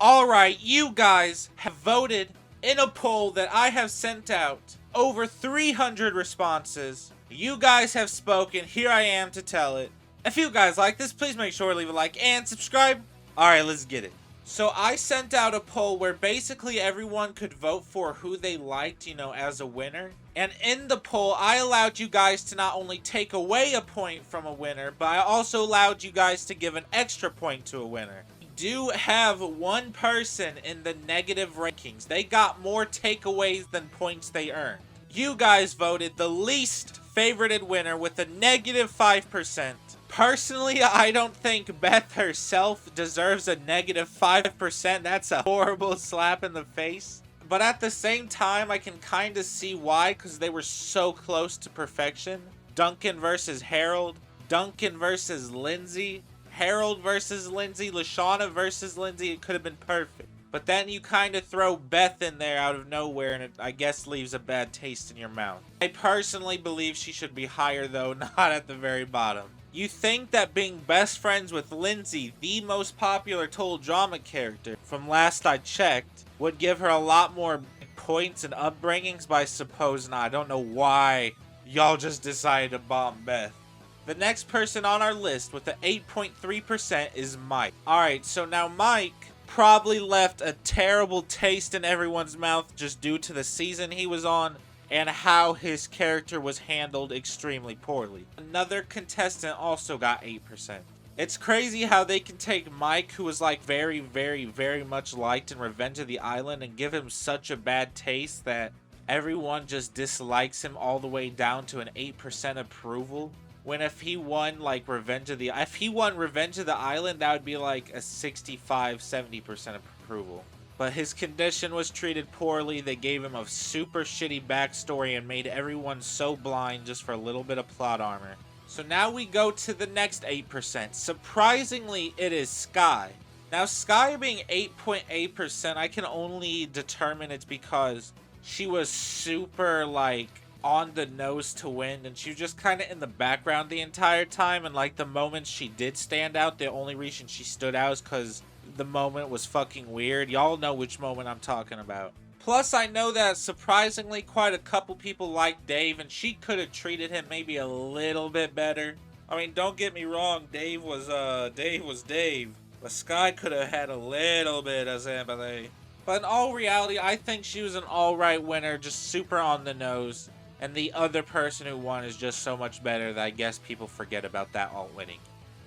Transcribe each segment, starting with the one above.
Alright, you guys have voted in a poll that I have sent out. Over 300 responses. You guys have spoken. Here I am to tell it. If you guys like this, please make sure to leave a like and subscribe. Alright, let's get it. So I sent out a poll where basically everyone could vote for who they liked, as a winner. And in the poll, I allowed you guys to not only take away a point from a winner, but I also allowed you guys to give an extra point to a winner. We do have one person in the negative rankings. They got more takeaways than points they earned. You guys voted the least favorited winner with a negative 5%. Personally, I don't think Beth herself deserves a negative 5%. That's a horrible slap in the face. But at the same time, I can kind of see why, because they were so close to perfection. Duncan versus Harold. Duncan versus Lindsay. Harold versus Lindsay. Lashana versus Lindsay. It could have been perfect. But then you kind of throw Beth in there out of nowhere, and it, I guess, leaves a bad taste in your mouth. I personally believe she should be higher, though, not at the very bottom. You think that being best friends with Lindsay, the most popular total drama character, from last I checked, would give her a lot more points and upbringings, but I suppose not. I don't know why y'all just decided to bomb Beth. The next person on our list with the 8.3% is Mike. Alright, so now Mike probably left a terrible taste in everyone's mouth just due to the season he was on and how his character was handled extremely poorly. Another contestant also got 8%. It's crazy how they can take Mike, who was like very, very, very much liked in Revenge of the Island, and give him such a bad taste that everyone just dislikes him all the way down to an 8% approval. When if he won like Revenge of the Island, that would be like a 65-70% approval. But his condition was treated poorly. They gave him a super shitty backstory and made everyone so blind just for a little bit of plot armor. So now we go to the next 8%. Surprisingly, it is Sky. Now Sky being 8.8%, I can only determine it's because she was super like on the nose to win, and she was just kind of in the background the entire time, and like the moments she did stand out, the only reason she stood out is because the moment was fucking weird. Y'all know which moment I'm talking about. Plus, I know that surprisingly quite a couple people like Dave, and she could have treated him maybe a little bit better. I mean, don't get me wrong, Dave was Dave. But Sky could have had a little bit of sympathy. But in all reality, I think she was an alright winner, just super on the nose. And the other person who won is just so much better that I guess people forget about that all winning.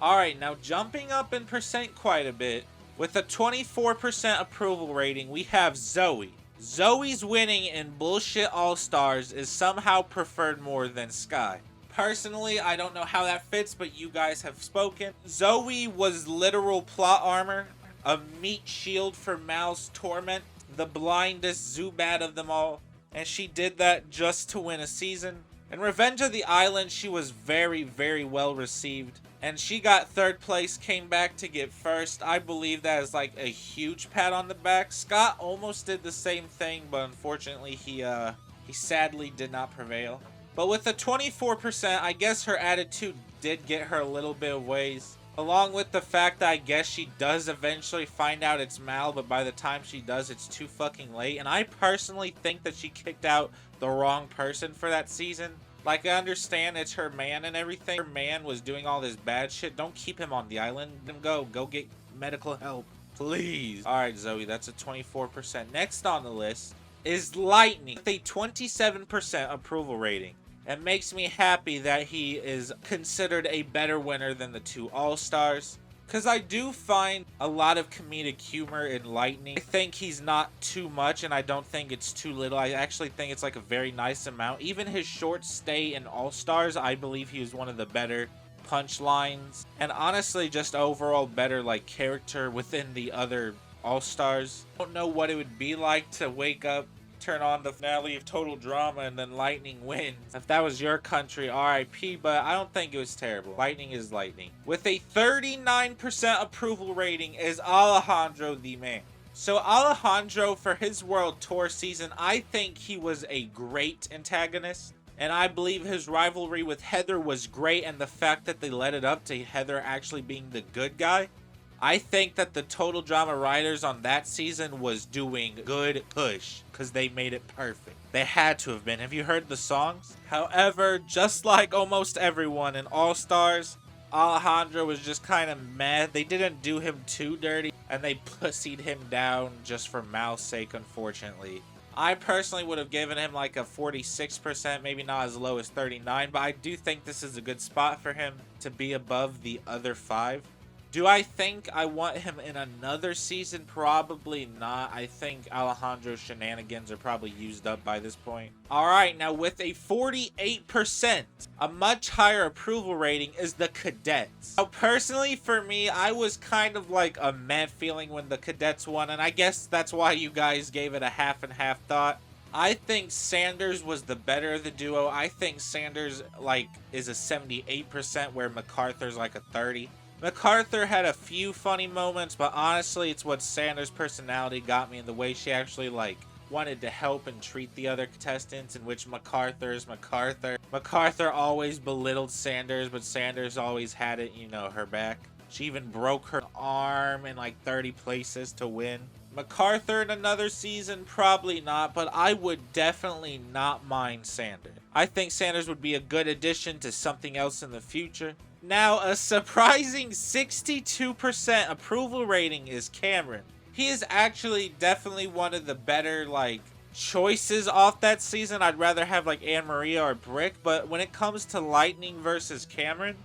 Alright, now jumping up in percent quite a bit. With a 24% approval rating, we have Zoe. Zoe's winning in Bullshit All-Stars is somehow preferred more than Sky. Personally, I don't know how that fits, but you guys have spoken. Zoe was literal plot armor, a meat shield for Mal's torment, the blindest Zubat of them all, and she did that just to win a season. In Revenge of the Island, she was very, very well received, and she got third place, came back to get first. I believe that is like a huge pat on the back. Scott almost did the same thing, but unfortunately he sadly did not prevail. But with the 24%, I guess her attitude did get her a little bit of ways. Along with the fact that I guess she does eventually find out it's Mal, but by the time she does, it's too fucking late. And I personally think that she kicked out the wrong person for that season. Like, I understand it's her man and everything. Her man was doing all this bad shit. Don't keep him on the island. Let him go. Go get medical help, please. Alright, Zoe, that's a 24%. Next on the list is Lightning with a 27% approval rating. It makes me happy that he is considered a better winner than the two All-Stars, because I do find a lot of comedic humor in Lightning. I think he's not too much, and I don't think it's too little. I actually think it's like a very nice amount. Even his short stay in All-Stars, I believe he was one of the better punchlines, and honestly just overall better like character within the other All-Stars. I don't know what it would be like to wake up, turn on the finale of Total Drama, and then Lightning wins. If that was your country, RIP, but I don't think it was terrible. Lightning is Lightning. With a 39% approval rating is Alejandro the man. So Alejandro, for his World Tour season, I think he was a great antagonist. And I believe his rivalry with Heather was great, and the fact that they led it up to Heather actually being the good guy, I think that the Total Drama writers on that season was doing good push because they made it perfect. They had to have been. Have you heard the songs? However, just like almost everyone in All Stars, Alejandro was just kind of mad. They didn't do him too dirty, and they pussied him down just for mouth's sake, unfortunately. I personally would have given him like a 46%, maybe not as low as 39, but I do think this is a good spot for him to be above the other 5. Do I think I want him in another season? Probably not. I think Alejandro's shenanigans are probably used up by this point. Alright, now with a 48%, a much higher approval rating is the Cadets. Now personally for me, I was kind of like a mad feeling when the Cadets won, and I guess that's why you guys gave it a half and half thought. I think Sanders was the better of the duo. I think Sanders like is a 78% where MacArthur's like a 30. MacArthur had a few funny moments, but honestly, it's what Sanders' personality got me in the way she actually, like, wanted to help and treat the other contestants, in which MacArthur is MacArthur. MacArthur always belittled Sanders, but Sanders always had it, you know, her back. She even broke her arm in, like, 30 places to win. MacArthur in another season, probably not, but I would definitely not mind Sanders. I think Sanders would be a good addition to something else in the future. Now, a surprising 62% approval rating is Cameron. He is actually definitely one of the better, like, choices off that season. I'd rather have, like, Anne Maria or Brick, but when it comes to Lightning versus Cameron,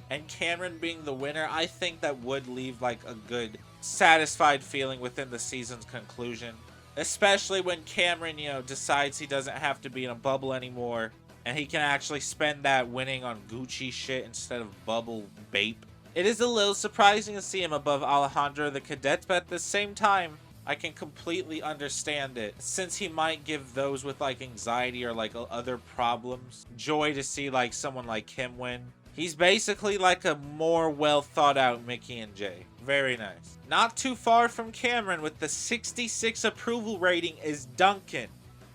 and Cameron being the winner, I think that would leave, like, a good, satisfied feeling within the season's conclusion. Especially when Cameron, you know, decides he doesn't have to be in a bubble anymore, and he can actually spend that winning on Gucci shit instead of bubble bape. It is a little surprising to see him above Alejandro the Cadets, but at the same time, I can completely understand it, since he might give those with like anxiety or like other problems joy to see like someone like him win. He's basically like a more well thought out Mickey and Jay. Very nice. Not too far from Cameron with the 66 approval rating is Duncan,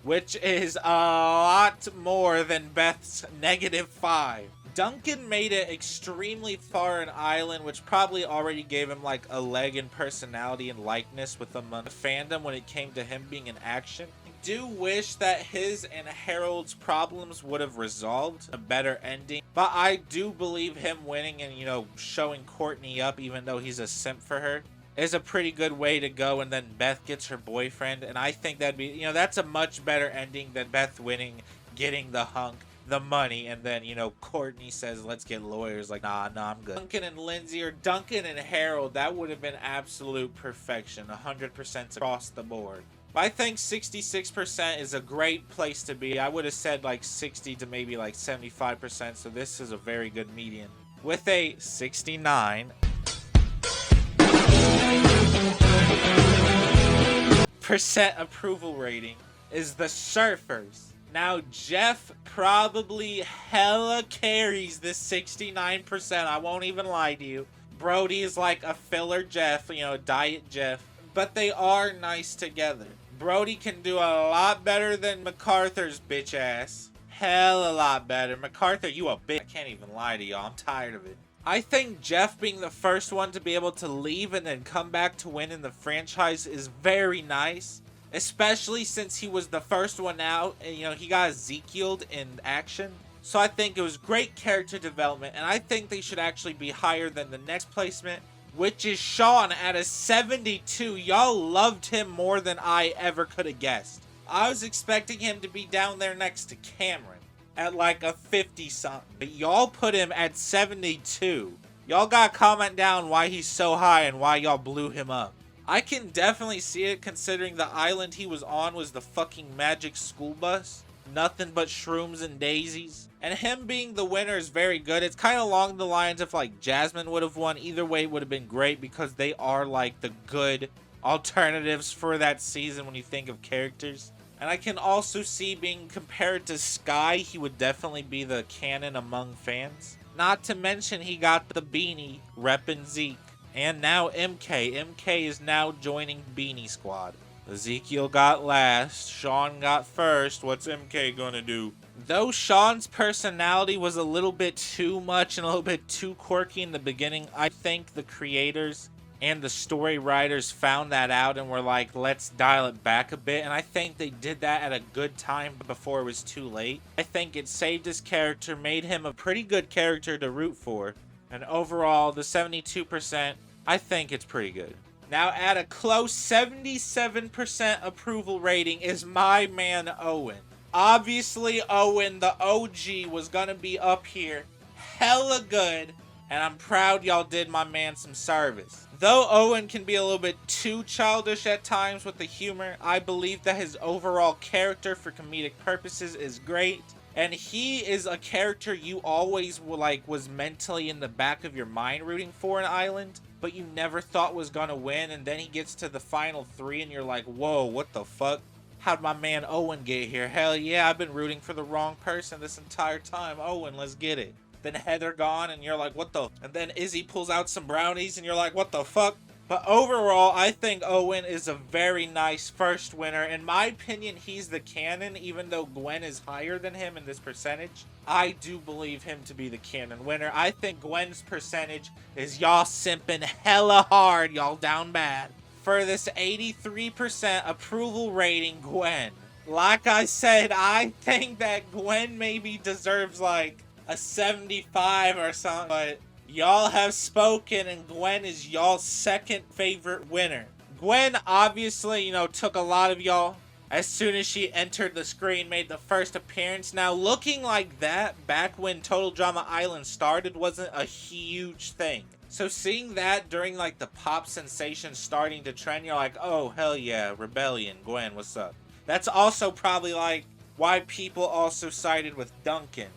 which is a lot more than Beth's -5. Duncan made it extremely far in Island, which probably already gave him like a leg in personality and likeness with the fandom when it came to him being in action. I do wish that his and Harold's problems would have resolved a better ending, but I do believe him winning and, you know, showing Courtney up even though he's a simp for her is a pretty good way to go, and then Beth gets her boyfriend, and I think that'd be, you know, that's a much better ending than Beth winning, getting the hunk, the money, and then, you know, Courtney says, let's get lawyers, like, nah, I'm good. Duncan and Lindsay, or Duncan and Harold, that would have been absolute perfection, 100% across the board. But I think 66% is a great place to be. I would have said like 60 to maybe like 75%, so this is a very good median. With a 69% approval rating is the Surfers. Now, Jeff probably hella carries this 69%. I won't even lie to you. Brody is like a filler Jeff, you know, diet Jeff. But they are nice together. Brody can do a lot better than MacArthur's bitch ass. Hell a lot better. MacArthur, you a bitch. I can't even lie to y'all. I'm tired of it. I think Jeff being the first one to be able to leave and then come back to win in the franchise is very nice. Especially since he was the first one out and, you know, he got Ezekiel'd in action. So I think it was great character development, and I think they should actually be higher than the next placement, which is Sean at a 72. Y'all loved him more than I ever could have guessed. I was expecting him to be down there next to Cameron at like a 50-something. But y'all put him at 72. Y'all gotta comment down why he's so high and why y'all blew him up. I can definitely see it, considering the island he was on was the fucking magic school bus. Nothing but shrooms and daisies. And him being the winner is very good. It's kind of along the lines of like Jasmine would have won. Either way would have been great because they are like the good alternatives for that season when you think of characters. And I can also see being compared to Sky, he would definitely be the canon among fans. Not to mention he got the beanie reppin' Zeke. And now MK. MK is now joining Beanie Squad. Ezekiel got last. Sean got first. What's MK gonna do? Though Sean's personality was a little bit too much and a little bit too quirky in the beginning, I think the creators and the story writers found that out and were like, let's dial it back a bit. And I think they did that at a good time before it was too late. I think it saved his character, made him a pretty good character to root for. And overall, the 72%, I think it's pretty good. Now, at a close 77% approval rating is my man Owen. Obviously, Owen, the OG, was gonna be up here hella good, and I'm proud y'all did my man some service. Though Owen can be a little bit too childish at times with the humor, I believe that his overall character for comedic purposes is great. And he is a character you always was mentally in the back of your mind rooting for an island, but you never thought was gonna win, and then he gets to the final 3 and you're like, whoa, what the fuck? How'd my man Owen get here? Hell yeah, I've been rooting for the wrong person this entire time. Owen, let's get it. Then Heather gone and you're like, what the? And then Izzy pulls out some brownies and you're like, what the fuck? But overall, I think Owen is a very nice first winner. In my opinion, he's the canon, even though Gwen is higher than him in this percentage. I do believe him to be the canon winner. I think Gwen's percentage is y'all simping hella hard, y'all down bad. For this 83% approval rating, Gwen. Like I said, I think that Gwen maybe deserves like a 75 or something, but y'all have spoken and Gwen is y'all's second favorite winner. Gwen obviously, took a lot of y'all as soon as she entered the screen, made the first appearance. Now, looking like that back when Total Drama Island started wasn't a huge thing. So seeing that during like the pop sensation starting to trend, you're like, oh, hell yeah, Rebellion, Gwen, what's up? That's also probably like why people also sided with Duncan.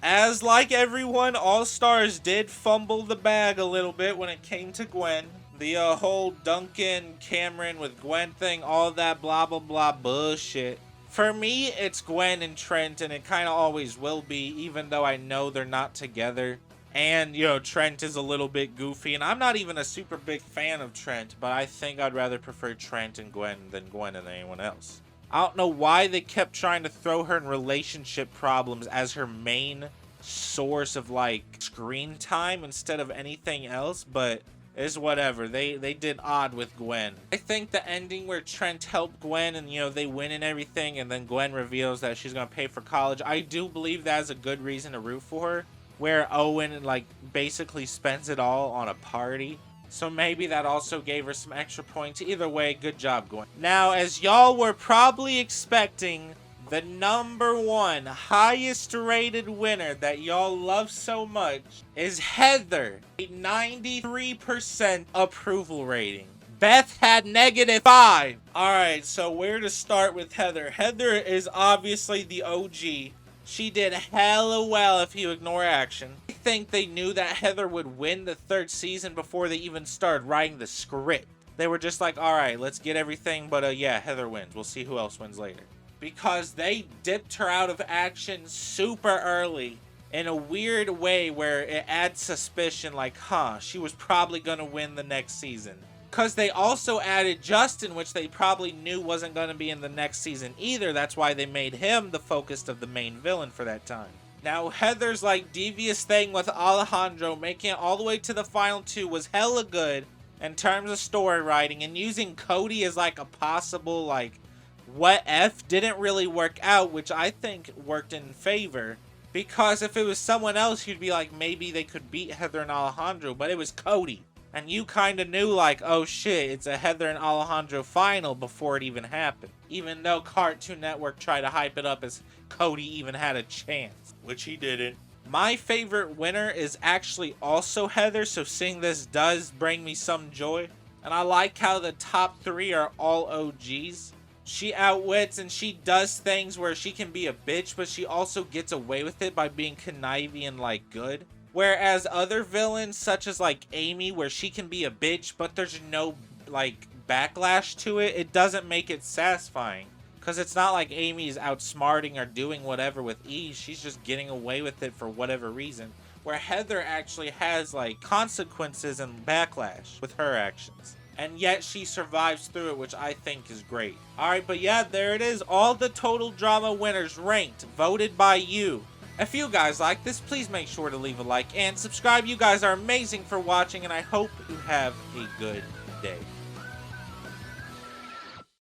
As like everyone, All Stars did fumble the bag a little bit when it came to Gwen. The whole Duncan, Cameron with Gwen thing, all that blah blah blah bullshit. For me, it's Gwen and Trent, and it kind of always will be, even though I know they're not together. And, Trent is a little bit goofy, and I'm not even a super big fan of Trent, but I think I'd rather prefer Trent and Gwen than anyone else. I don't know why they kept trying to throw her in relationship problems as her main source of, screen time instead of anything else, but it's whatever. They did odd with Gwen. I think the ending where Trent helped Gwen and, they win and everything, and then Gwen reveals that she's going to pay for college, I do believe that is a good reason to root for her, where Owen, basically spends it all on a party. So maybe that also gave her some extra points. Either way, good job, Gwen. Now, as y'all were probably expecting, the #1 highest rated winner that y'all love so much is Heather. A 93% approval rating. Beth had -5. Alright, so where to start with Heather? Heather is obviously the OG. She did hella well if you ignore action. I think they knew that Heather would win the 3rd season before they even started writing the script. They were just like, alright, let's get everything, but yeah, Heather wins. We'll see who else wins later. Because they dipped her out of action super early in a weird way where it adds suspicion she was probably gonna win the next season. Because they also added Justin, which they probably knew wasn't going to be in the next season either. That's why they made him the focus of the main villain for that time. Now, Heather's devious thing with Alejandro, making it all the way to the final 2, was hella good in terms of story writing. And using Cody as a possible what if didn't really work out, which I think worked in favor. Because if it was someone else, you'd be like, maybe they could beat Heather and Alejandro, but it was Cody. And you kind of knew oh shit, it's a Heather and Alejandro final before it even happened. Even though Cartoon Network tried to hype it up as Cody even had a chance. Which he didn't. My favorite winner is actually also Heather, so seeing this does bring me some joy. And I like how the top 3 are all OGs. She outwits and she does things where she can be a bitch, but she also gets away with it by being conniving and good. Whereas other villains, such as Amy, where she can be a bitch, but there's no backlash to it, it doesn't make it satisfying. Because it's not like Amy's outsmarting or doing whatever with ease, she's just getting away with it for whatever reason. Where Heather actually has consequences and backlash with her actions. And yet she survives through it, which I think is great. Alright, but yeah, there it is. All the Total Drama winners ranked, voted by you. If you guys like this, please make sure to leave a like and subscribe. You guys are amazing for watching, and I hope you have a good day.